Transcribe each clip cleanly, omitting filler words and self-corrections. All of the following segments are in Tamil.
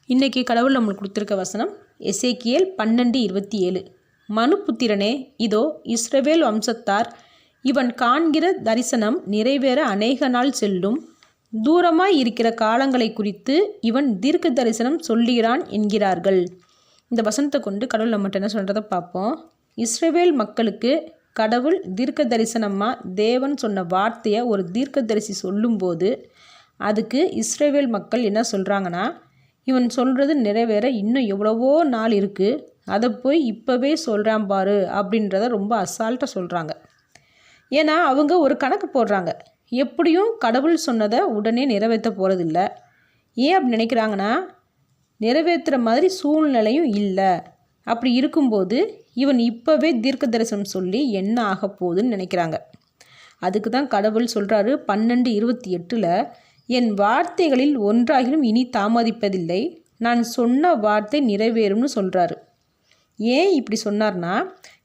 இன்றைக்கி கடவுள் நம்மளுக்கு கொடுத்துருக்க வசனம் எசேக்கியேல் 12:27. மனுபுத்திரனே, இதோ இஸ்ரவேல் வம்சத்தார் இவன் காண்கிற தரிசனம் நிறைவேற அநேக நாள் செல்லும். தூரமாய் இருக்கிற காலங்களை குறித்து இவன் தீர்க்க தரிசனம் சொல்லுகிறான் என்கிறார்கள். இந்த வசனத்தை கொண்டு கடவுள் நம்மகிட்ட என்ன சொல்கிறத பார்ப்போம். இஸ்ரவேல் மக்களுக்கு கடவுள் தீர்க்க தரிசனமாக தேவன் சொன்ன வார்த்தையை ஒரு தீர்க்கதரிசி சொல்லும்போது அதுக்கு இஸ்ரவேல் மக்கள் என்ன சொல்கிறாங்கன்னா, இவன் சொல்கிறது நிறைவேற இன்னும் எவ்வளவோ நாள் இருக்குது, அதை போய் இப்போவே சொல்கிறான் பாரு அப்படின்றத ரொம்ப அசால்ட்டாக சொல்கிறாங்க. ஏன்னா அவங்க ஒரு கணக்கு போடுறாங்க, எப்படியும் கடவுள் சொன்னதை உடனே நிறைவேற்ற போகிறதில்ல. ஏன் அப்படி நினைக்கிறாங்கன்னா, நிறைவேற்றுற மாதிரி சூழ்நிலையும் இல்லை. அப்படி இருக்கும்போது இவன் இப்போவே தீர்க்க தரிசனம் சொல்லி என்ன ஆக போகுதுன்னு நினைக்கிறாங்க. அதுக்கு தான் கடவுள் சொல்கிறாரு 12:28, என் வார்த்தைகளில் ஒன்றாகிலும் இனி தாமதிப்பதில்லை, நான் சொன்ன வார்த்தை நிறைவேறும்னு சொல்கிறாரு. ஏன் இப்படி சொன்னார்னா,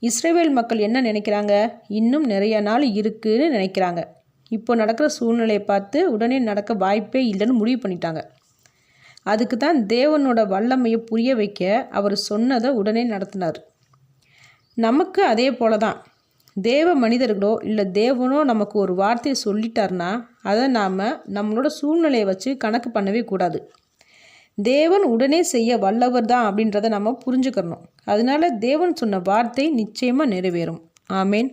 இஸ்ரவேல் மக்கள் என்ன நினைக்கிறாங்க, இன்னும் நிறைய நாள் இருக்குதுன்னு நினைக்கிறாங்க. இப்போ நடக்கிற சூழ்நிலையை பார்த்து உடனே நடக்க வாய்ப்பே இல்லைன்னு முடிவு பண்ணிட்டாங்க. அதுக்கு தான் தேவனோட வல்லமையை புரிய வைக்க அவர் சொன்னதை உடனே நடத்தினார். நமக்கு அதே போல தான் தேவ மனிதர்களோ இல்லை தேவனோ நமக்கு ஒரு வார்த்தையை சொல்லிட்டார்னா அதை நாம் நம்மளோட சூழ்நிலையை வச்சு கணக்கு பண்ணவே கூடாது. தேவன் உடனே செய்ய வல்லவர் தான் அப்படின்றத நம்ம புரிஞ்சுக்கணும். அதனால தேவன் சொன்ன வார்த்தை நிச்சயமாக நிறைவேறும். ஆமேன்.